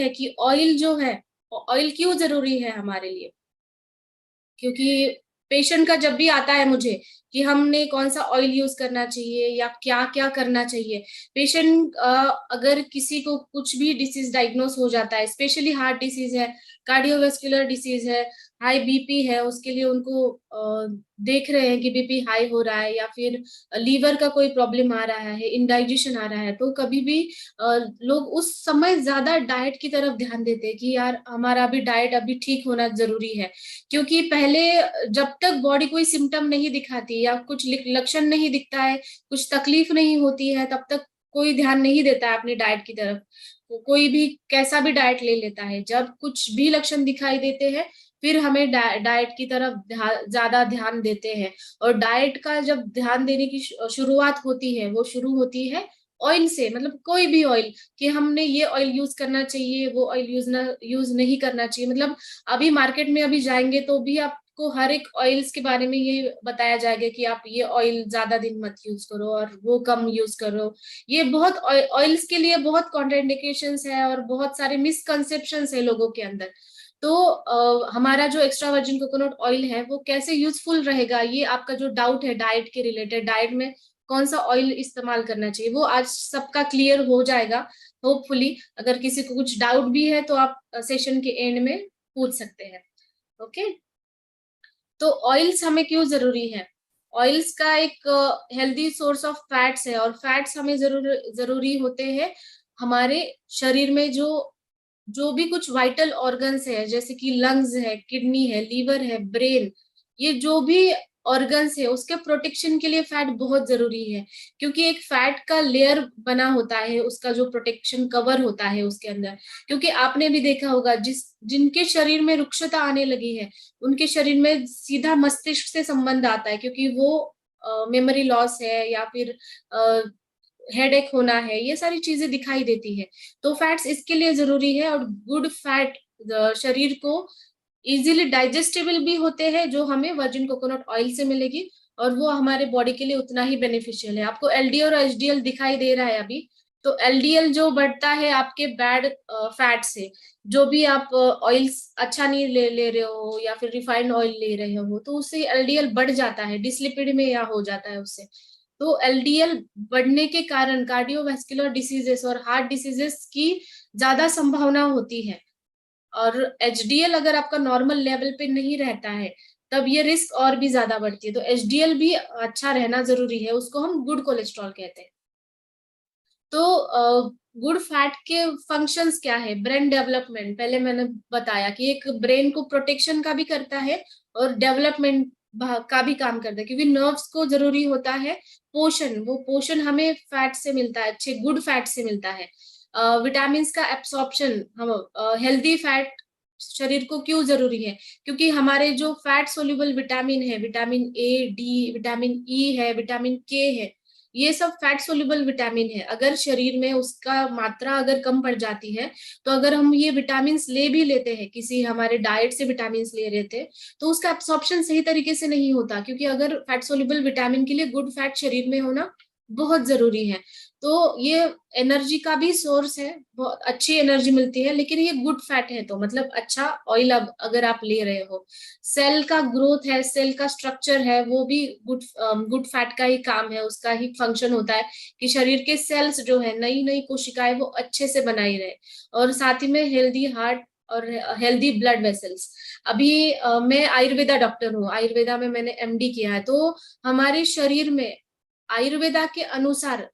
है कि ऑयल जो है, ऑयल क्यों जरूरी है हमारे लिए। क्योंकि पेशेंट का जब भी आता है मुझे कि हमने कौन सा ऑयल यूज करना चाहिए या क्या क्या करना चाहिए, पेशेंट अगर किसी को कुछ भी डिसीज डायग्नोस हो जाता है, स्पेशली हार्ट डिसीज है, कार्डियोवास्कुलर डिसीज है, हाई बीपी है, उसके लिए उनको देख रहे हैं कि बीपी हाई हो रहा है या फिर लीवर का कोई प्रॉब्लम आ रहा है, इंडाइजेशन आ रहा है, तो कभी भी लोग उस समय ज्यादा डाइट की तरफ ध्यान देते हैं कि यार हमारा अभी डाइट अभी ठीक होना जरूरी है। क्योंकि पहले जब तक बॉडी कोई सिम्टम नहीं दिखाती या कुछ लक्षण नहीं दिखता है, कुछ तकलीफ नहीं होती है, तब तक कोई ध्यान नहीं देता है अपनी डाइट की तरफ। कोई भी कैसा भी डाइट ले लेता है, जब कुछ भी लक्षण दिखाई देते हैं फिर हमें डाइट की तरफ ज्यादा ध्यान देते हैं। और डाइट का जब ध्यान देने की शुरुआत होती है, वो शुरू होती है ऑयल से, मतलब कोई भी ऑयल, कि हमने ये ऑयल यूज करना चाहिए, वो ऑयल यूज नहीं करना चाहिए। मतलब अभी मार्केट में अभी जाएंगे तो भी आपको हर एक ऑयल्स के बारे में ये बताया जाएगा कि आप ये ऑयल ज्यादा दिन मत यूज करो और वो कम यूज करो। ये बहुत ऑयल्स के लिए बहुत कॉन्ट्राइंडिकेशंस है और बहुत सारे मिसकंसेप्शंस है लोगों के अंदर। तो हमारा जो एक्स्ट्रा वर्जिन कोकोनट ऑयल है वो कैसे यूजफुल रहेगा, ये आपका जो डाउट है डाइट के रिलेटेड, डाइट में कौन सा ऑयल इस्तेमाल करना चाहिए, वो आज सबका क्लियर हो जाएगा होपफुली। अगर किसी को कुछ डाउट भी है तो आप सेशन के एंड में पूछ सकते हैं। ओके, तो ऑयल्स हमें क्यों जरूरी है। ऑयल्स का एक हेल्दी सोर्स ऑफ फैट्स है, और फैट्स हमें जरूरी होते हैं हमारे शरीर में जो जो भी कुछ वाइटल ऑर्गन्स है, जैसे कि लंग्स है, किडनी है, लीवर है, ब्रेन, ये जो भी ऑर्गन्स है उसके प्रोटेक्शन के लिए फैट बहुत जरूरी है। क्योंकि एक फैट का लेयर बना होता है, उसका जो प्रोटेक्शन कवर होता है उसके अंदर। क्योंकि आपने भी देखा होगा जिनके शरीर में रुक्षता आने लगी है, उनके शरीर में सीधा मस्तिष्क से संबंध आता है, क्योंकि वो मेमोरी लॉस है या फिर हेडेक होना है, ये सारी चीजें दिखाई देती है। तो फैट्स इसके लिए जरूरी है। और गुड फैट शरीर को इजीली डाइजेस्टेबल भी होते हैं, जो हमें वर्जिन कोकोनट ऑयल से मिलेगी, और वो हमारे बॉडी के लिए उतना ही बेनिफिशियल है। आपको एलडीएल और एचडीएल दिखाई दे रहा है अभी। तो एलडीएल जो बढ़ता है आपके बैड फैट से, जो भी आप ऑयल्स अच्छा नहीं ले रहे हो या फिर रिफाइंड ऑयल ले रहे हो, तो उससे एलडीएल बढ़ जाता है, डिस्लिपिड में या हो जाता है उससे। तो एलडीएल बढ़ने के कारण कार्डियोवास्कुलर डिसीजेस और हार्ट डिसीजेस की ज्यादा संभावना होती है। और एचडीएल अगर आपका नॉर्मल लेवल पे नहीं रहता है, तब ये रिस्क और भी ज्यादा बढ़ती है। तो एचडीएल भी अच्छा रहना जरूरी है, उसको हम गुड कोलेस्ट्रॉल कहते हैं। तो गुड फैट के फंक्शंस क्या है। ब्रेन डेवलपमेंट, पहले मैंने बताया कि एक ब्रेन को प्रोटेक्शन का भी करता है और डेवलपमेंट का भी काम करता है, क्योंकि नर्व्स को जरूरी होता है पोषण। वो पोषण हमें फैट से मिलता है, अच्छे गुड फैट से मिलता है। विटामिन का एब्सॉर्प्शन, हम हेल्दी फैट शरीर को क्यों जरूरी है, क्योंकि हमारे जो फैट सोल्यूबल विटामिन है, vitamin A, D, vitamin E है, विटामिन के है, ये सब फैट सोल्यूबल विटामिन है। अगर शरीर में उसका मात्रा अगर कम पड़ जाती है, तो अगर हम ये विटामिन ले भी लेते हैं, किसी हमारे डाइट से विटामिन ले रहे थे, तो उसका एब्सॉर्प्शन सही तरीके से नहीं होता। क्योंकि अगर फैट सोल्यूबल विटामिन के लिए गुड फैट शरीर में होना बहुत जरूरी है। तो ये एनर्जी का भी सोर्स है, बहुत अच्छी एनर्जी मिलती है, लेकिन ये गुड फैट है, तो मतलब अच्छा ऑयल अब अगर आप ले रहे हो। सेल का ग्रोथ है, सेल का स्ट्रक्चर है, वो भी गुड फैट का ही काम है, उसका ही फंक्शन होता है कि शरीर के सेल्स जो है, नई नई कोशिकाएं वो अच्छे से बनाई रहे। और साथ ही में हेल्दी हार्ट और हेल्दी ब्लड वेसल्स। अभी मैं आयुर्वेदा डॉक्टर हूँ, आयुर्वेदा में मैंने एमडी किया है। तो हमारे शरीर में आयुर्वेदा के अनुसार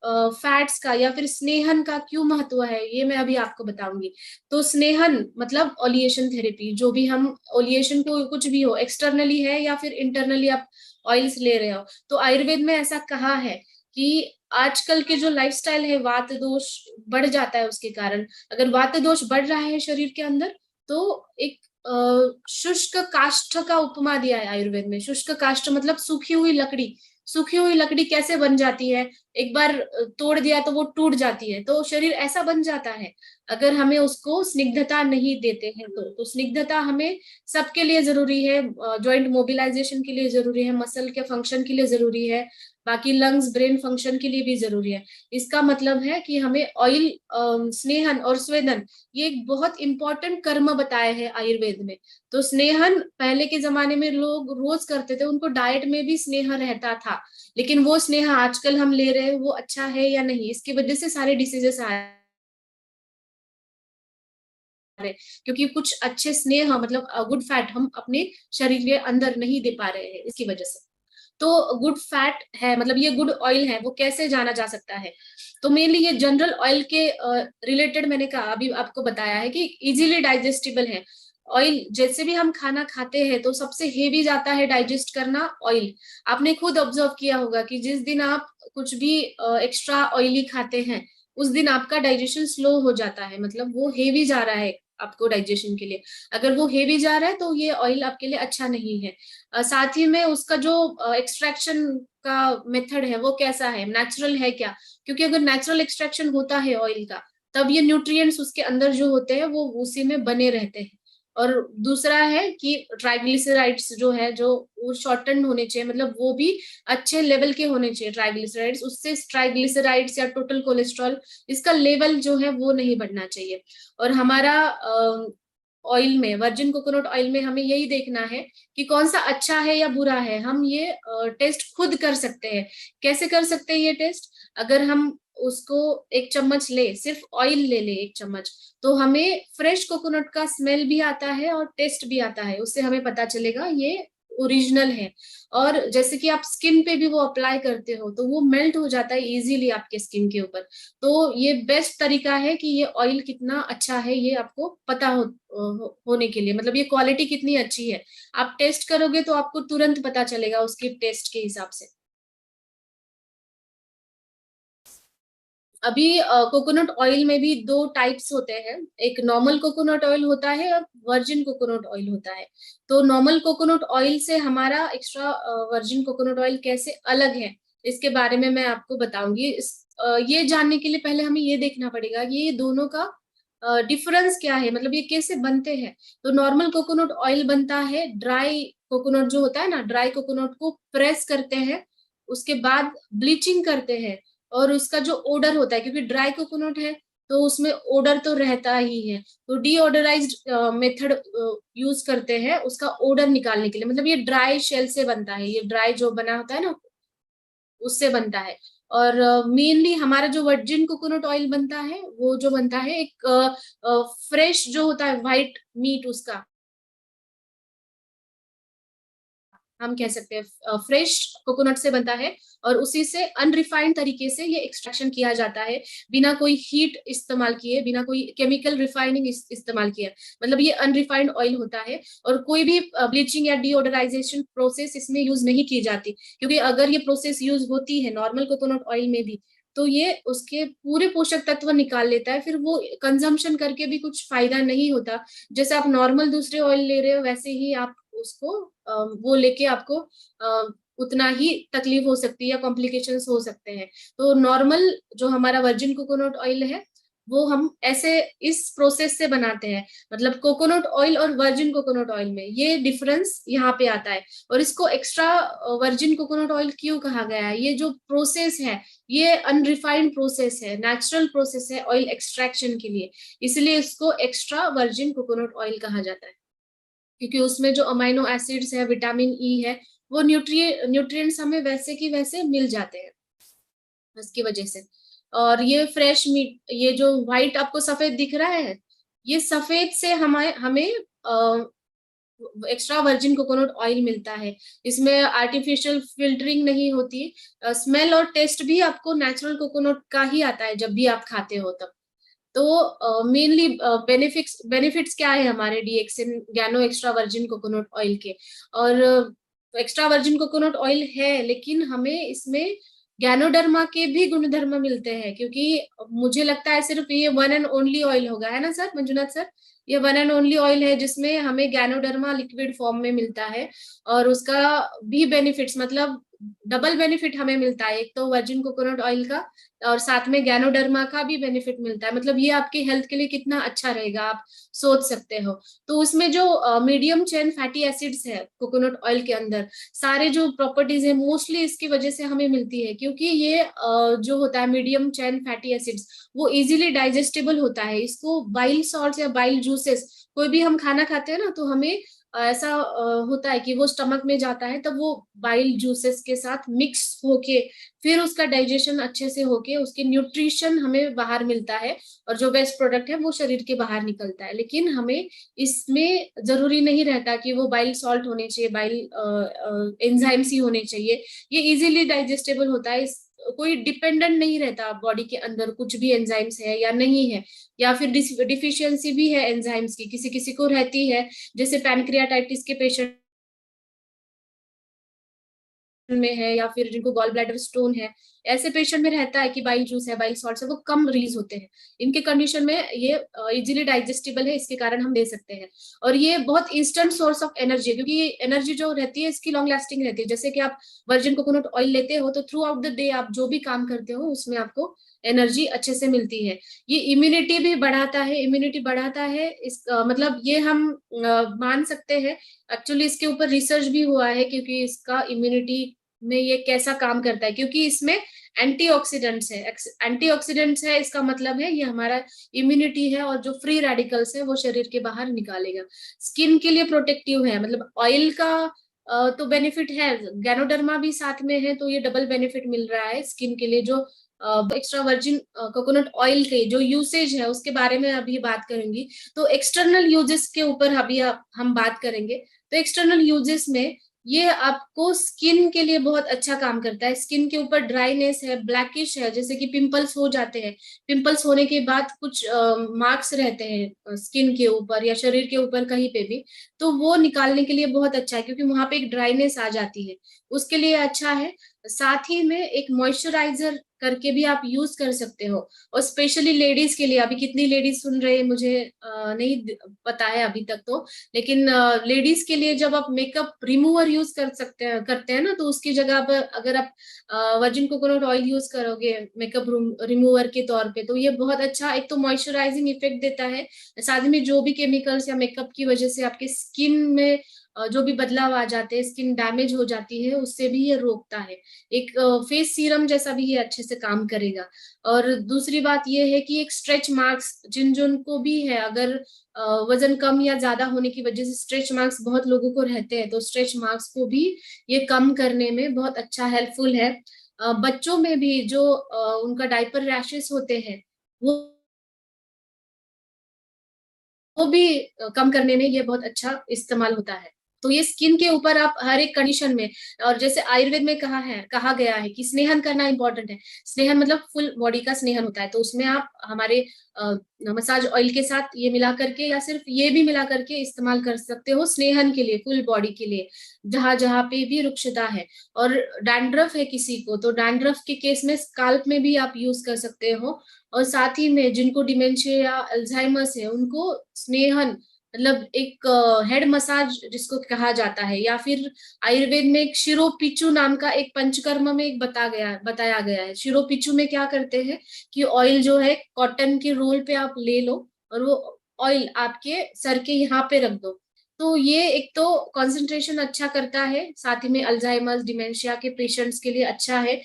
फैट्स का या फिर स्नेहन का क्यों महत्व है, ये मैं अभी आपको बताऊंगी। तो स्नेहन मतलब ओलिएशन थेरेपी, जो भी हम ओलिएशन को कुछ भी हो, एक्सटर्नली है या फिर इंटरनली आप ऑयल्स ले रहे हो, तो आयुर्वेद में ऐसा कहा है कि आजकल के जो लाइफस्टाइल है, वात दोष बढ़ जाता है उसके कारण। अगर वात दोष बढ़ रहा है शरीर के अंदर, तो एक शुष्क काष्ठ का उपमा दिया है आयुर्वेद में। शुष्क काष्ठ मतलब सूखी हुई लकड़ी। सूखी हुई लकड़ी कैसे बन जाती है, एक बार तोड़ दिया तो वो टूट जाती है, तो शरीर ऐसा बन जाता है अगर हमें उसको स्निग्धता नहीं देते हैं तो स्निग्धता हमें सबके लिए जरूरी है, जॉइंट मोबिलाइजेशन के लिए जरूरी है, मसल के फंक्शन के लिए जरूरी है, बाकी लंग्स ब्रेन फंक्शन के लिए भी जरूरी है। इसका मतलब है कि हमें ऑयल स्नेहन और स्वेदन ये एक बहुत इंपॉर्टेंट कर्म बताए हैं आयुर्वेद में। तो स्नेहन पहले के जमाने में लोग रोज करते थे, उनको डाइट में भी स्नेह रहता था, लेकिन वो स्नेह आजकल हम ले रहे हैं वो अच्छा है या नहीं, इसकी वजह से सारे डिसीजेस आ रहे हैं, क्योंकि कुछ अच्छे स्नेह मतलब गुड फैट हम अपने शरीर के अंदर नहीं दे पा रहे हैं इसकी वजह से। तो गुड फैट है मतलब ये गुड ऑयल है, वो कैसे जाना जा सकता है? तो मेनली ये जनरल ऑयल के रिलेटेड मैंने कहा अभी आपको बताया है कि इजीली डाइजेस्टिबल है। ऑयल जैसे भी हम खाना खाते हैं तो सबसे हेवी जाता है डाइजेस्ट करना ऑयल। आपने खुद ऑब्जर्व किया होगा कि जिस दिन आप कुछ भी एक्स्ट्रा ऑयली खाते हैं उस दिन आपका डाइजेशन स्लो हो जाता है, मतलब वो हेवी जा रहा है आपको डाइजेशन के लिए। अगर वो हेवी जा रहा है तो ये ऑयल आपके लिए अच्छा नहीं है। साथ ही में उसका जो एक्सट्रैक्शन का मेथड है वो कैसा है, नेचुरल है क्या? क्योंकि अगर नेचुरल एक्सट्रैक्शन होता है ऑयल का तब ये न्यूट्रिएंट्स उसके अंदर जो होते हैं वो उसी में बने रहते हैं। और दूसरा है कि ट्राइग्लिसराइड्स जो है जो वो शॉर्टन होने चाहिए, मतलब वो भी अच्छे लेवल के होने चाहिए ट्राइग्लिसराइड्स, उससे ट्राइग्लिसराइड्स या टोटल कोलेस्ट्रॉल इसका लेवल जो है वो नहीं बढ़ना चाहिए। और हमारा ऑयल में वर्जिन कोकोनट ऑयल में हमें यही देखना है कि कौन सा अच्छा है या बुरा है। हम ये टेस्ट खुद कर सकते हैं। कैसे कर सकते हैं ये टेस्ट? अगर हम उसको एक चम्मच ले, सिर्फ ऑयल ले ले एक चम्मच, तो हमें फ्रेश कोकोनट का स्मेल भी आता है और टेस्ट भी आता है, उससे हमें पता चलेगा ये ओरिजिनल है। और जैसे कि आप स्किन पे भी वो अप्लाई करते हो तो वो मेल्ट हो जाता है इजीली आपके स्किन के ऊपर। तो ये बेस्ट तरीका है कि ये ऑयल कितना अच्छा है ये आपको पता होने के लिए, मतलब ये क्वालिटी कितनी अच्छी है आप टेस्ट करोगे तो आपको तुरंत पता चलेगा उसकी टेस्ट के हिसाब से। अभी कोकोनट ऑयल में भी दो टाइप्स होते हैं, एक नॉर्मल कोकोनट ऑयल होता है और वर्जिन कोकोनट ऑयल होता है। तो नॉर्मल कोकोनट ऑयल से हमारा एक्स्ट्रा वर्जिन कोकोनट ऑयल कैसे अलग है इसके बारे में मैं आपको बताऊंगी। ये जानने के लिए पहले हमें ये देखना पड़ेगा कि ये दोनों का डिफरेंस क्या है, मतलब ये कैसे बनते हैं। तो नॉर्मल कोकोनट ऑयल बनता है ड्राई कोकोनट जो होता है ना, ड्राई कोकोनट को प्रेस करते हैं, उसके बाद ब्लीचिंग करते हैं, और उसका जो ओडर होता है क्योंकि ड्राई कोकोनट है तो उसमें ओडर तो रहता ही है, तो डीओडराइज्ड मेथड यूज करते हैं उसका ओडर निकालने के लिए। मतलब ये ड्राई शेल से बनता है, ये ड्राई जो बना होता है ना उससे बनता है। और मेनली हमारा जो वर्जिन कोकोनट ऑयल बनता है वो जो बनता है एक फ्रेश जो होता है व्हाइट मीट उसका, हम कह सकते हैं फ्रेश कोकोनट से बनता है, और उसी से अनरिफाइंड तरीके से ये एक्सट्रैक्शन किया जाता है, बिना कोई हीट इस्तेमाल किए, बिना कोई केमिकल रिफाइनिंग इस्तेमाल किए। मतलब ये अनरिफाइंड ऑयल होता है और कोई भी ब्लीचिंग या डीओडराइजेशन प्रोसेस इसमें यूज नहीं की जाती, क्योंकि अगर ये प्रोसेस यूज होती है नॉर्मल कोकोनट ऑयल में भी तो ये उसके पूरे पोषक तत्व निकाल लेता है, फिर वो कंजम्पशन करके भी कुछ फायदा नहीं होता। जैसे आप नॉर्मल दूसरे ऑयल ले रहे हो वैसे ही आप उसको वो लेके आपको उतना ही तकलीफ हो सकती है या कॉम्प्लिकेशंस हो सकते हैं। तो नॉर्मल जो हमारा वर्जिन कोकोनट ऑयल है वो हम ऐसे इस प्रोसेस से बनाते हैं, मतलब कोकोनट ऑयल और वर्जिन कोकोनट ऑयल में ये डिफरेंस यहाँ पे आता है। और इसको एक्स्ट्रा वर्जिन कोकोनट ऑयल क्यों कहा गया है? ये जो प्रोसेस है ये अनरिफाइंड प्रोसेस है, नेचुरल प्रोसेस है ऑयल एक्सट्रैक्शन के लिए, इसलिए इसको एक्स्ट्रा वर्जिन कोकोनट ऑयल कहा जाता है, क्योंकि उसमें जो अमाइनो एसिड्स है, विटामिन ई है, वो न्यूट्रिएंट्स हमें वैसे की वैसे मिल जाते हैं इसकी वजह से। और ये फ्रेश मीट, ये जो व्हाइट आपको सफेद दिख रहा है, ये सफेद से हमें हमें एक्स्ट्रा वर्जिन कोकोनट ऑयल मिलता है। इसमें आर्टिफिशियल फिल्टरिंग नहीं होती, स्मेल और टेस्ट भी आपको नेचुरल कोकोनट का ही आता है जब भी आप खाते हो तब। तो मेनली बेनिफिट्स बेनिफिट्स क्या है हमारे डीएक्सिन गैनो एक्स्ट्रा वर्जिन कोकोनट ऑयल के? और एक्स्ट्रा वर्जिन कोकोनट ऑयल है लेकिन हमें इसमें गैनोडर्मा के भी गुणधर्म मिलते हैं, क्योंकि मुझे लगता है सिर्फ ये वन एंड ओनली ऑयल होगा, है ना सर, मंजुनाथ सर? ये वन एंड ओनली ऑयल है जिसमें हमें गैनोडर्मा लिक्विड फॉर्म में मिलता है। और उसका भी बेनिफिट्स मतलब डबल बेनिफिट हमें मिलता है, एक तो वर्जिन कोकोनट ऑयल का और साथ में गैनोडर्मा का भी बेनिफिट मिलता है। मतलब ये आपके हेल्थ के लिए कितना अच्छा रहेगा आप सोच सकते हो। तो उसमें जो मीडियम चेन फैटी एसिड्स है कोकोनट ऑयल के अंदर, सारे जो प्रॉपर्टीज है मोस्टली इसकी वजह से हमें मिलती है, क्योंकि ये जो होता है मीडियम चेन फैटी एसिड्स वो इजीली डाइजेस्टेबल होता है। इसको बाइल सॉल्ट या बाइल जूसेस, कोई भी हम खाना खाते हैं ना तो हमें ऐसा होता है कि वो स्टमक में जाता है, तब वो बाइल जूसेस के साथ मिक्स होके फिर उसका डाइजेशन अच्छे से होके उसके न्यूट्रिशन हमें बाहर मिलता है, और जो वेस्ट प्रोडक्ट है वो शरीर के बाहर निकलता है। लेकिन हमें इसमें जरूरी नहीं रहता कि वो बाइल सॉल्ट होने चाहिए, बाइल एंजाइम्स ही होने चाहिए। ये इजीली डाइजेस्टेबल होता है, कोई डिपेंडेंट नहीं रहता बॉडी के अंदर कुछ भी एंजाइम्स है या नहीं है, या फिर डिफिशियंसी भी है एंजाइम्स की, किसी किसी को रहती है, जैसे पैनक्रियाटाइटिस के पेशेंट में है, या फिर जिनको गॉल ब्लैडर स्टोन है, ऐसे पेशेंट में रहता है कि बाइल जूस है, बाइल सॉल्ट है, वो कम रिलीज होते हैं। इनके कंडीशन में ये इजीली डाइजेस्टेबल है, इसके कारण हम दे सकते हैं। और ये बहुत इंस्टेंट सोर्स ऑफ एनर्जी है, क्योंकि एनर्जी जो रहती है इसकी लॉन्ग लास्टिंग रहती है। जैसे कि आप वर्जिन कोकोनट ऑयल लेते हो तो थ्रू आउट द डे आप जो भी काम करते हो उसमें आपको एनर्जी अच्छे से मिलती है। ये इम्यूनिटी भी बढ़ाता है, इम्यूनिटी बढ़ाता है इस मतलब ये हम मान सकते हैं। एक्चुअली इसके ऊपर रिसर्च भी हुआ है, क्योंकि इसका इम्यूनिटी में ये कैसा काम करता है, क्योंकि इसमें एंटीऑक्सीडेंट्स है। एंटीऑक्सीडेंट्स है इसका मतलब है ये हमारा इम्यूनिटी है, और जो फ्री रेडिकल्स है वो शरीर के बाहर निकालेगा। स्किन के लिए प्रोटेक्टिव है, मतलब ऑयल का तो बेनिफिट है, गैनोडर्मा भी साथ में है, तो ये डबल बेनिफिट मिल रहा है स्किन के लिए। जो एक्स्ट्रा वर्जिन कोकोनट ऑयल के जो यूसेज है उसके बारे में अभी बात करेंगी। तो एक्सटर्नल यूजेस के ऊपर अभी हम बात करेंगे। तो एक्सटर्नल यूजेस में ये आपको स्किन के लिए बहुत अच्छा काम करता है। स्किन के ऊपर ड्राइनेस है, ब्लैकिश है, जैसे कि पिंपल्स हो जाते हैं, पिंपल्स होने के बाद कुछ मार्क्स रहते हैं स्किन के ऊपर या शरीर के ऊपर कहीं पे भी, तो वो निकालने के लिए बहुत अच्छा है, क्योंकि वहां पे एक ड्राइनेस आ जाती है, उसके लिए अच्छा है। साथ ही में एक मॉइस्चराइजर करके भी आप यूज कर सकते हो, और स्पेशली लेडीज के लिए। अभी कितनी लेडीज सुन रहे हैं मुझे नहीं पता है अभी तक तो, लेकिन लेडीज के लिए जब आप मेकअप रिमूवर यूज करते हैं ना, तो उसकी जगह पर अगर आप वर्जिन कोकोनट ऑयल यूज करोगे मेकअप रिमूवर के तौर पे, तो ये बहुत अच्छा, एक तो मॉइस्चराइजिंग इफेक्ट देता है, साथ में जो भी केमिकल्स या मेकअप की वजह से आपके स्किन में जो भी बदलाव आ जाते हैं, स्किन डैमेज हो जाती है, उससे भी ये रोकता है। एक फेस सीरम जैसा भी ये अच्छे से काम करेगा। और दूसरी बात ये है कि एक स्ट्रेच मार्क्स जिन जिन को भी है, अगर वजन कम या ज्यादा होने की वजह से स्ट्रेच मार्क्स बहुत लोगों को रहते हैं, तो स्ट्रेच मार्क्स को भी ये कम करने में बहुत अच्छा हेल्पफुल है। बच्चों में भी जो उनका डायपर रैशेस होते हैं वो भी कम करने में ये बहुत अच्छा इस्तेमाल होता है। तो ये स्किन के ऊपर आप हर एक कंडीशन में, और जैसे आयुर्वेद में कहा गया है कि स्नेहन करना इंपॉर्टेंट है। स्नेहन मतलब फुल बॉडी का स्नेहन होता है, तो उसमें आप हमारे मसाज ऑयल के साथ ये मिला करके या सिर्फ ये भी मिला करके इस्तेमाल कर सकते हो स्नेहन के लिए, फुल बॉडी के लिए, जहां जहां पे भी रुक्षता है। और डैंड्रफ है किसी को, तो डैंड्रफ के केस में स्काल्प में भी आप यूज कर सकते हो। और साथ ही में जिनको डिमेंशिया या अल्जाइमर्स है उनको स्नेहन मतलब एक हेड मसाज जिसको कहा जाता है, या फिर आयुर्वेद में एक शिरोपिचु नाम का एक पंचकर्म में एक बताया गया है। शिरोपिचु में क्या करते हैं कि ऑयल जो है कॉटन के रोल पे आप ले लो, और वो ऑयल आपके सर के यहाँ पे रख दो। तो ये एक तो कंसंट्रेशन अच्छा करता है, साथ ही में अल्जाइमर्स डिमेंशिया के पेशेंट्स के लिए अच्छा है।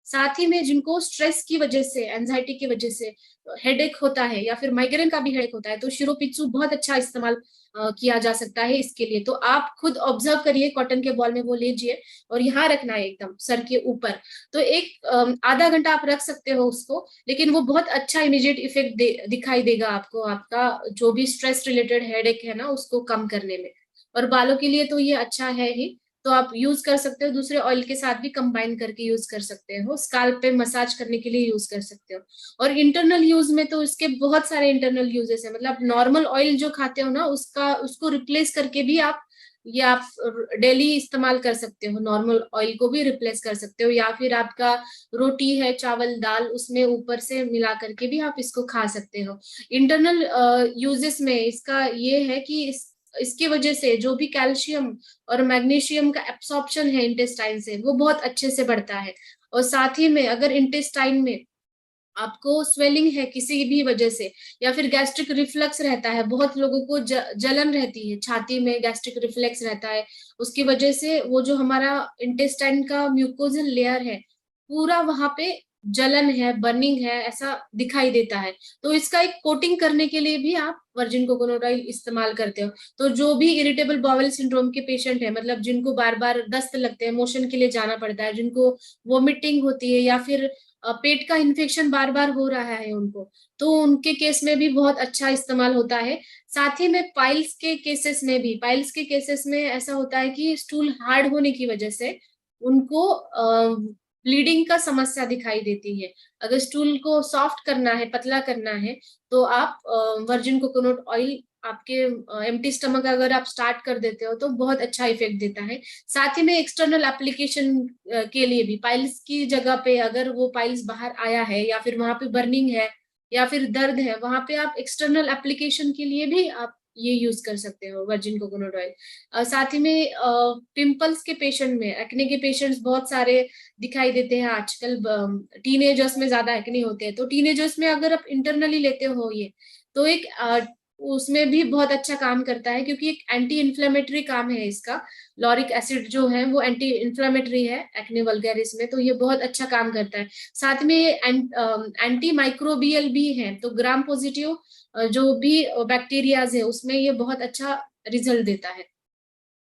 साथ ही में जिनको स्ट्रेस की वजह से, एंजाइटी की वजह से हेडेक होता है, या फिर माइग्रेन का भी हेडेक होता है, तो शिरोपित्सु बहुत अच्छा इस्तेमाल किया जा सकता है इसके लिए। तो आप खुद ऑब्जर्व करिए, कॉटन के बॉल में वो लीजिए और यहाँ रखना है एकदम सर के ऊपर। तो एक आधा घंटा आप रख सकते हो उसको, लेकिन वो बहुत अच्छा इमीडिएट इफेक्ट दिखाई देगा आपको, आपका जो भी स्ट्रेस रिलेटेड हेडेक है ना उसको कम करने में। और बालों के लिए तो ये अच्छा है ही, तो आप यूज कर सकते हो, दूसरे ऑयल के साथ भी कंबाइन करके यूज कर सकते हो, स्काल्प पे मसाज करने के लिए यूज कर सकते हो। और इंटरनल यूज में तो इसके बहुत सारे इंटरनल यूजेस है, मतलब नॉर्मल ऑयल जो खाते हो ना उसका उसको रिप्लेस करके भी आप, या आप डेली इस्तेमाल कर सकते हो, नॉर्मल ऑयल को भी रिप्लेस कर सकते हो, या फिर आपका रोटी है चावल दाल उसमें ऊपर से मिला करके भी आप इसको खा सकते हो। इंटरनल यूजेस में इसका ये है कि इसकी वजह से जो भी कैल्शियम और मैग्नीशियम का एब्सॉर्प्शन है इंटेस्टाइन से, वो बहुत अच्छे से बढ़ता है। और साथ ही में अगर इंटेस्टाइन में आपको स्वेलिंग है किसी भी वजह से, या फिर गैस्ट्रिक रिफ्लक्स रहता है, बहुत लोगों को जलन रहती है छाती में, गैस्ट्रिक रिफ्लेक्स रहता है, उसकी वजह से वो जो हमारा इंटेस्टाइन का म्यूकोजल लेयर है पूरा वहां पे जलन है, बर्निंग है, ऐसा दिखाई देता है। तो इसका एक कोटिंग करने के लिए भी आप वर्जिन कोकोनट ऑयल इस्तेमाल करते हो। तो जो भी इरिटेबल बाउल सिंड्रोम के पेशेंट है, मतलब जिनको बार बार दस्त लगते हैं, मोशन के लिए जाना पड़ता है, जिनको वोमिटिंग होती है, या फिर पेट का इन्फेक्शन बार बार हो रहा है उनको, तो उनके केस में भी बहुत अच्छा इस्तेमाल होता है। साथ ही में पाइल्स के केसेस में ऐसा होता है कि स्टूल हार्ड होने की वजह से उनको ब्लीडिंग का समस्या दिखाई देती है। अगर स्टूल को सॉफ्ट करना है, पतला करना है, तो आप वर्जिन कोकोनट ऑयल आपके एम्प्टी स्टमक अगर आप स्टार्ट कर देते हो तो बहुत अच्छा इफेक्ट देता है। साथ ही में एक्सटर्नल एप्लीकेशन के लिए भी, पाइल्स की जगह पे अगर वो पाइल्स बाहर आया है, या फिर वहां पे बर्निंग है, या फिर दर्द है, वहां पे आप एक्सटर्नल एप्लीकेशन के लिए भी आप ये यूज कर सकते हो वर्जिन कोकोनट ऑयल। साथ ही में पिंपल्स के पेशेंट में, एक्ने के पेशेंट्स बहुत सारे दिखाई देते हैं आजकल। टीनेजर्स में ज्यादा एक्ने होते हैं, तो टीनेजर्स में अगर आप इंटरनली लेते हो ये, तो एक उसमें भी बहुत अच्छा काम करता है, क्योंकि एक एंटी इन्फ्लेमेटरी काम है इसका। लॉरिक एसिड जो है वो एंटी इन्फ्लेमेटरी है एक्ने वल्गैरिस में, तो ये बहुत अच्छा काम करता है। साथ में ये एंटी माइक्रोबियल भी है, तो ग्राम पॉजिटिव जो भी बैक्टीरियाज है उसमें ये बहुत अच्छा रिजल्ट देता है।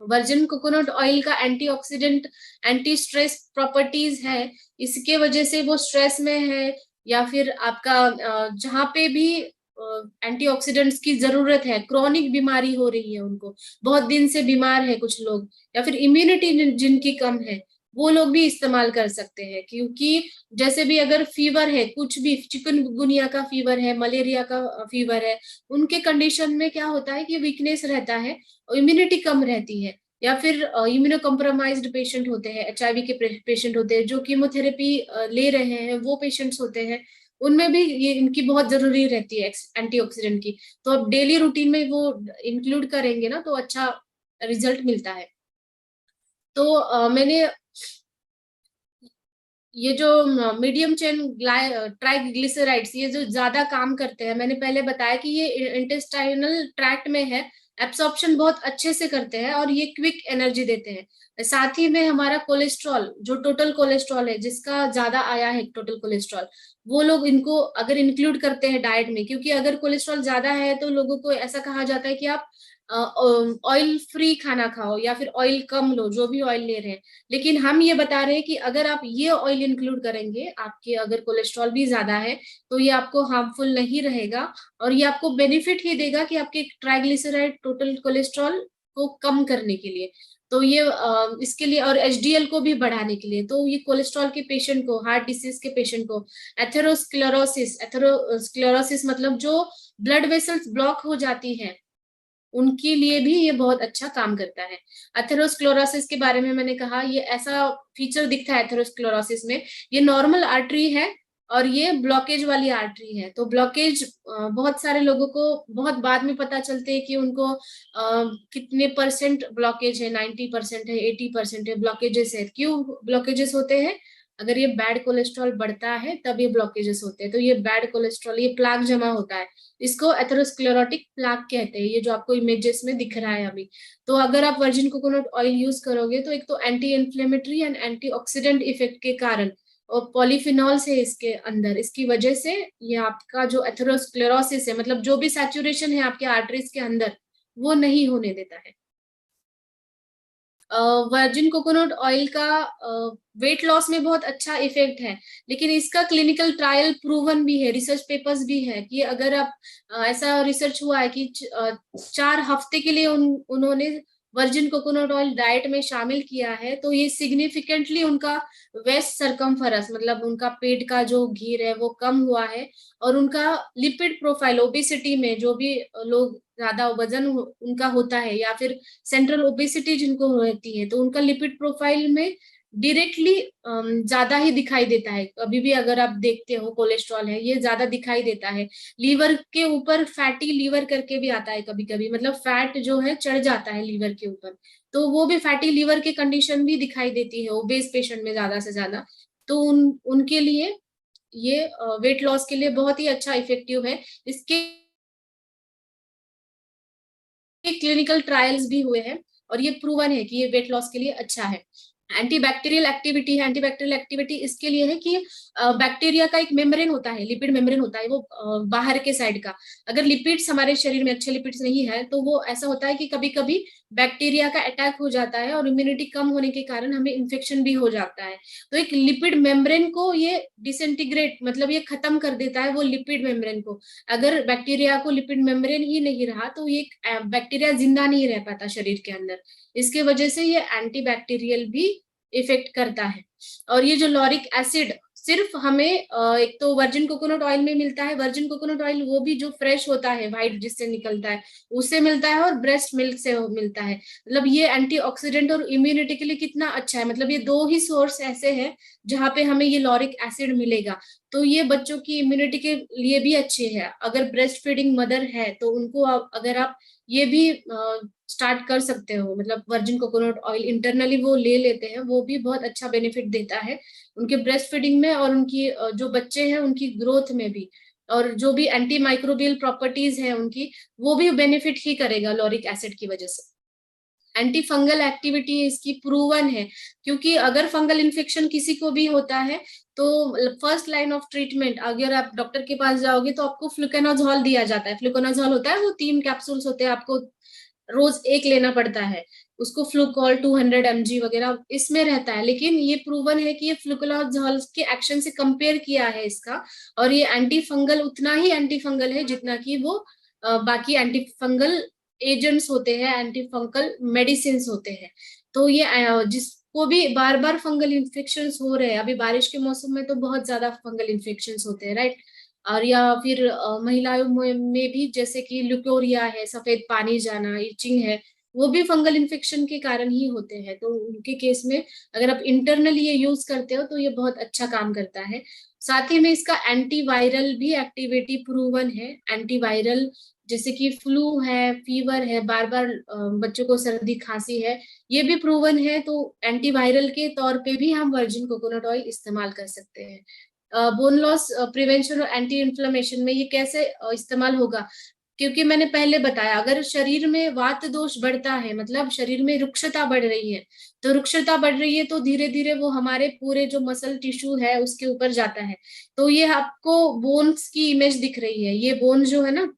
वर्जिन कोकोनट ऑयल का एंटीऑक्सीडेंट, एंटी स्ट्रेस प्रॉपर्टीज है, इसके वजह से वो स्ट्रेस में है, या फिर आपका जहाँ पे भी एंटीऑक्सीडेंट्स की जरूरत है, क्रॉनिक बीमारी हो रही है उनको, बहुत दिन से बीमार है कुछ लोग, या फिर इम्यूनिटी जिनकी कम है, वो लोग भी इस्तेमाल कर सकते हैं। क्योंकि जैसे भी अगर फीवर है, कुछ भी चिकनगुनिया का फीवर है, मलेरिया का फीवर है, उनके कंडीशन में क्या होता है कि वीकनेस रहता है, इम्यूनिटी कम रहती है, या फिर इम्यूनो कम्प्रोमाइज्ड पेशेंट होते हैं, एचआईवी के पेशेंट होते हैं, जो कीमोथेरेपी ले रहे हैं, वो पेशेंट्स होते हैं, उनमें भी ये इनकी बहुत जरूरी रहती है एंटीऑक्सीडेंट की। तो अब डेली रूटीन में वो इंक्लूड करेंगे ना, तो अच्छा रिजल्ट मिलता है। तो मैंने ये जो मीडियम चेन ट्राइग्लिसराइड्स, ये जो ज्यादा काम करते हैं, मैंने पहले बताया कि ये इंटेस्टाइनल ट्रैक्ट में है, एब्सॉर्प्शन बहुत अच्छे से करते हैं और ये क्विक एनर्जी देते हैं। साथ ही में हमारा कोलेस्ट्रॉल, जो टोटल कोलेस्ट्रॉल है, जिसका ज्यादा आया है टोटल कोलेस्ट्रॉल, वो लोग इनको अगर इंक्लूड करते हैं डाइट में, क्योंकि अगर कोलेस्ट्रॉल ज्यादा है तो लोगों को ऐसा कहा जाता है कि आप ऑयल फ्री खाना खाओ, या फिर ऑयल कम लो, जो भी ऑयल ले रहे हैं। लेकिन हम ये बता रहे हैं कि अगर आप ये ऑयल इंक्लूड करेंगे, आपके अगर कोलेस्ट्रॉल भी ज्यादा है, तो ये आपको हार्मफुल नहीं रहेगा, और ये आपको बेनिफिट ही देगा कि आपके ट्राइग्लिसराइड, टोटल कोलेस्ट्रॉल को कम करने के लिए। तो ये इसके लिए, और एचडीएल को भी बढ़ाने के लिए, तो ये कोलेस्ट्रॉल के पेशेंट को, हार्ट डिसीज के पेशेंट को, एथेरोस्क्लेरोसिस मतलब जो ब्लड वेसल्स ब्लॉक हो जाती है, उनके लिए भी ये बहुत अच्छा काम करता है। एथेरोस्क्लेरोसिस के बारे में मैंने कहा, ये ऐसा फीचर दिखता है एथेरोस्क्लेरोसिस में, ये नॉर्मल आर्टरी है और ये ब्लॉकेज वाली आर्टरी है। तो ब्लॉकेज बहुत सारे लोगों को बहुत बाद में पता चलते हैं कि उनको कितने परसेंट ब्लॉकेज है, 90% है, 80% है, ब्लॉकेजेस है। क्यों ब्लॉकेजेस होते हैं? अगर ये बैड कोलेस्ट्रॉल बढ़ता है तब ये ब्लॉकेजेस होते हैं। तो ये बैड कोलेस्ट्रॉल, ये प्लाक जमा होता है, इसको एथेरोस्क्लेरोटिक प्लाक कहते हैं, ये जो आपको इमेजेस में दिख रहा है अभी। तो अगर आप वर्जिन कोकोनट ऑयल यूज करोगे, तो एक तो anti inflammatory and antioxidant effect के कारण, और पॉलीफिनॉल्स है इसके अंदर, इसकी वजह से ये आपका जो एथेरोस्क्लेरोसिस है, मतलब जो भी सैचुरेशन है आपके आर्टरीज के अंदर, वो नहीं होने देता है। वर्जिन कोकोनट ऑयल का वेट लॉस में बहुत अच्छा इफेक्ट है, लेकिन इसका क्लिनिकल ट्रायल प्रूवन भी है, रिसर्च पेपर्स भी है कि अगर आप ऐसा रिसर्च हुआ है कि 4 हफ्ते के लिए उन्होंने वर्जिन कोकोनट ऑयल डाइट में शामिल किया है, तो ये सिग्निफिकेंटली उनका वेस्ट सरकमफेरस, मतलब उनका पेट का जो घेर है वो कम हुआ है, और उनका लिपिड प्रोफाइल, ओबेसिटी में जो भी लोग ज्यादा वजन उनका होता है, या फिर सेंट्रल ओबेसिटी जिनको रहती है, तो उनका लिपिड प्रोफाइल में डायरेक्टली ज्यादा ही दिखाई देता है। अभी भी अगर आप देखते हो कोलेस्ट्रॉल है, ये ज्यादा दिखाई देता है। लीवर के ऊपर फैटी लीवर करके भी आता है कभी कभी, मतलब फैट जो है चढ़ जाता है लीवर के ऊपर, तो वो भी फैटी लीवर की कंडीशन भी दिखाई देती है ओबेस पेशेंट में ज्यादा से ज्यादा। तो उनके लिए ये वेट लॉस के लिए बहुत ही अच्छा इफेक्टिव है। इसके क्लिनिकल ट्रायल्स भी हुए हैं और ये प्रूवन है कि ये वेट लॉस के लिए अच्छा है। एंटीबैक्टीरियल एक्टिविटी है। एंटीबैक्टीरियल एक्टिविटी इसके लिए है कि बैक्टीरिया का एक मेम्ब्रेन होता है, लिपिड मेम्ब्रेन होता है वो बाहर के साइड का। अगर लिपिड्स हमारे शरीर में अच्छे लिपिड्स नहीं है तो वो ऐसा होता है कि कभी कभी बैक्टीरिया का अटैक हो जाता है और इम्यूनिटी कम होने के कारण हमें इन्फेक्शन भी हो जाता है। तो एक लिपिड मेम्ब्रेन को ये डिसइंटीग्रेट, मतलब ये खत्म कर देता है वो लिपिड मेम्ब्रेन को। अगर बैक्टीरिया को लिपिड मेम्ब्रेन ही नहीं रहा तो ये बैक्टीरिया जिंदा नहीं रह पाता शरीर के अंदर। इसके वजह से ये एंटीबैक्टीरियल भी इफेक्ट करता है। और ये जो लॉरिक एसिड सिर्फ हमें एक तो वर्जिन कोकोनट ऑयल में मिलता है। वर्जिन कोकोनट ऑयल वो भी जो फ्रेश होता है, व्हाइट जिससे निकलता है, उससे मिलता है, और ब्रेस्ट मिल्क से मिलता है। मतलब ये एंटीऑक्सीडेंट और इम्यूनिटी के लिए कितना अच्छा है। मतलब ये दो ही सोर्स ऐसे हैं जहाँ पे हमें ये लॉरिक एसिड मिलेगा। तो ये बच्चों की इम्यूनिटी के लिए भी अच्छे है। अगर ब्रेस्ट फीडिंग मदर है तो उनको अगर आप ये भी स्टार्ट कर सकते हो, मतलब वर्जिन कोकोनट ऑयल इंटरनली वो ले लेते हैं, वो भी बहुत अच्छा बेनिफिट देता है उनके ब्रेस्ट फीडिंग में और उनकी जो बच्चे हैं उनकी ग्रोथ में भी। और जो भी एंटी माइक्रोबियल प्रॉपर्टीज है उनकी, वो भी बेनिफिट ही करेगा लॉरिक एसिड की वजह से। एंटी फंगल एक्टिविटी इसकी प्रूवन है, क्योंकि अगर फंगल इन्फेक्शन किसी को भी होता है तो फर्स्ट लाइन ऑफ ट्रीटमेंट, अगर आप डॉक्टर के पास जाओगे तो आपको फ्लुकोनाजोल दिया जाता है। फ्लुकोनाजोल होता है वो 3 कैप्सूल्स होते हैं, आपको रोज एक लेना पड़ता है उसको। फ्लूकॉल 200 mg वगैरह इसमें रहता है, लेकिन ये प्रूवन है कि ये फ्लुकोनाजोल के एक्शन से कंपेयर किया है इसका, और ये एंटी फंगल उतना ही एंटी फंगल है जितना कि वो बाकी एंटी फंगल एजेंट्स होते हैं, एंटी फंगल मेडिसिन होते हैं। तो ये जिसको भी बार बार फंगल इन्फेक्शन हो रहे हैं, अभी बारिश के मौसम में तो बहुत ज्यादा फंगल इन्फेक्शन होते हैं, राइट। और या फिर महिलाओं में भी जैसे कि ल्यूकोरिया है, सफेद पानी जाना, इचिंग है, वो भी फंगल इन्फेक्शन के कारण ही होते हैं। तो उनके केस में अगर आप इंटरनली ये यूज करते हो तो ये बहुत अच्छा काम करता है। साथ ही में इसका एंटीवायरल भी एक्टिविटी प्रूवन है। एंटीवायरल जैसे कि फ्लू है, फीवर है, बार बार बच्चों को सर्दी खांसी है, ये भी प्रूवन है। तो एंटीवायरल के तौर पे भी हम वर्जिन कोकोनट ऑयल इस्तेमाल कर सकते हैं। बोन लॉस प्रिवेंशन और एंटी इन्फ्लेमेशन में ये कैसे इस्तेमाल होगा, क्योंकि मैंने पहले बताया अगर शरीर में वात दोष बढ़ता है, मतलब शरीर में रुक्षता बढ़ रही है, तो रुक्षता बढ़ रही है तो धीरे धीरे वो हमारे पूरे जो मसल टिश्यू है उसके ऊपर जाता है। तो ये आपको बोन्स की इमेज दिख रही है, ये बोन जो है ना,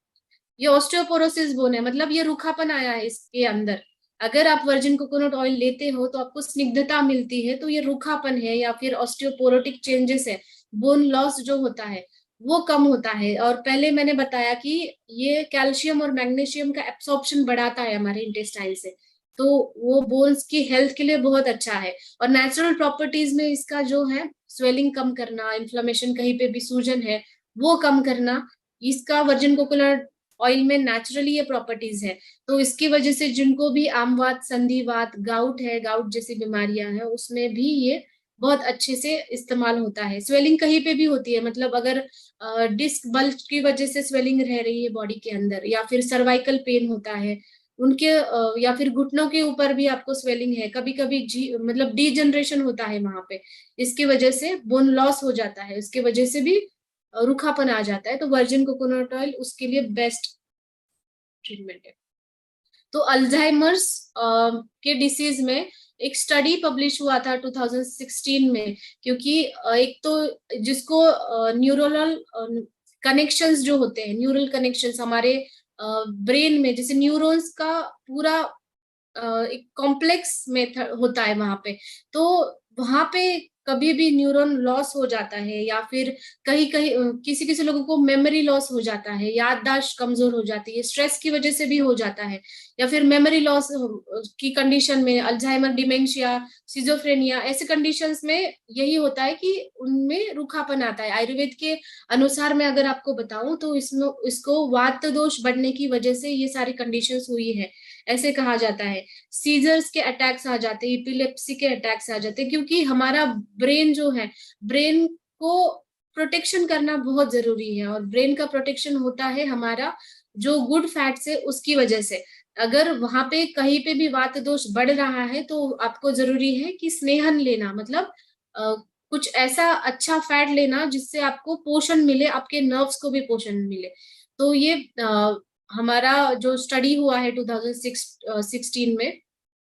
ये ऑस्टियोपोरोसिस बोन है, मतलब ये रूखापन आया है इसके अंदर। अगर आप वर्जिन कोकोनट ऑयल लेते हो तो आपको स्निग्धता मिलती है, तो ये रूखापन है या फिर ऑस्टियोपोरोटिक चेंजेस है, बोन लॉस जो होता है वो कम होता है। और पहले मैंने बताया कि ये कैल्शियम और मैग्नीशियम का एब्सॉर्प्शन बढ़ाता है हमारे इंटेस्टाइन से, तो वो बोन्स की हेल्थ के लिए बहुत अच्छा है। और नेचुरल प्रॉपर्टीज में इसका जो है स्वेलिंग कम करना, इन्फ्लेमेशन कहीं पे भी सूजन है वो कम करना, इसका वर्जिन कोकोनट ऑयल में नेचुरली ये प्रॉपर्टीज है। तो इसकी वजह से जिनको भी आमवात, संधिवात, गाउट है, गाउट जैसी बीमारियां हैं, उसमें भी ये बहुत अच्छे से इस्तेमाल होता है। स्वेलिंग कहीं पे भी होती है, मतलब अगर डिस्क बल्ज की वजह से स्वेलिंग रह रही है बॉडी के अंदर, या फिर सर्वाइकल पेन होता है उनके या फिर घुटनों के ऊपर भी आपको स्वेलिंग है, कभी कभी मतलब डीजनरेशन होता है वहां पे, इसकी वजह से बोन लॉस हो जाता है, उसकी वजह से भी रूखापन आ जाता है, तो वर्जिन कोकोनट ऑयल उसके लिए बेस्ट ट्रीटमेंट है। तो अल्जाइमर्स के डिसीज में एक स्टडी पब्लिश हुआ था 2016 में, क्योंकि एक तो जिसको न्यूरोनल कनेक्शंस जो होते हैं, न्यूरल कनेक्शंस हमारे ब्रेन में, जैसे न्यूरॉन्स का पूरा एक कॉम्प्लेक्स मेथड होता है वहां पे, तो वहां पे कभी भी न्यूरॉन लॉस हो जाता है, या फिर कहीं कहीं किसी किसी लोगों को मेमोरी लॉस हो जाता है, याददाश्त कमजोर हो जाती है, स्ट्रेस की वजह से भी हो जाता है। या फिर मेमोरी लॉस की कंडीशन में, अल्जाइमर, डिमेंशिया, सिजोफ्रेनिया, ऐसे कंडीशंस में यही होता है कि उनमें रूखापन आता है। आयुर्वेद के अनुसार मैं अगर आपको बताऊं तो इसमें इसको वात दोष बढ़ने की वजह से ये सारी कंडीशंस हुई है, ऐसे कहा जाता है। सीजर्स के अटैक्स आ जाते हैं, इपिलेप्सी के अटैक्स आ जाते हैं, क्योंकि हमारा ब्रेन जो है, ब्रेन को प्रोटेक्शन करना बहुत जरूरी है, और ब्रेन का प्रोटेक्शन होता है हमारा जो गुड फैट्स है उसकी वजह से। अगर वहां पे कहीं पे भी वात दोष बढ़ रहा है तो आपको जरूरी है कि स्नेहन लेना, मतलब कुछ ऐसा अच्छा फैट लेना जिससे आपको पोषण मिले, आपके नर्व्स को भी पोषण मिले। तो ये हमारा जो स्टडी हुआ है 2016 में,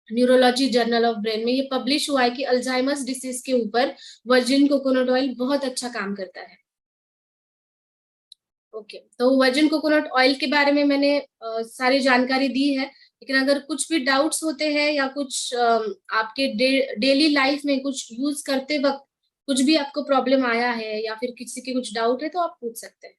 न्यूरोलॉजी जर्नल ऑफ ब्रेन में, ये पब्लिश हुआ है कि अल्जाइमर्स डिसीज के ऊपर वर्जिन कोकोनट ऑयल बहुत अच्छा काम करता है। ओके, तो वर्जिन कोकोनट ऑयल के बारे में मैंने सारी जानकारी दी है, लेकिन अगर कुछ भी डाउट्स होते हैं या कुछ आपके डेली लाइफ में कुछ यूज करते वक्त कुछ भी आपको प्रॉब्लम आया है या फिर किसी के कुछ डाउट है तो आप पूछ सकते हैं।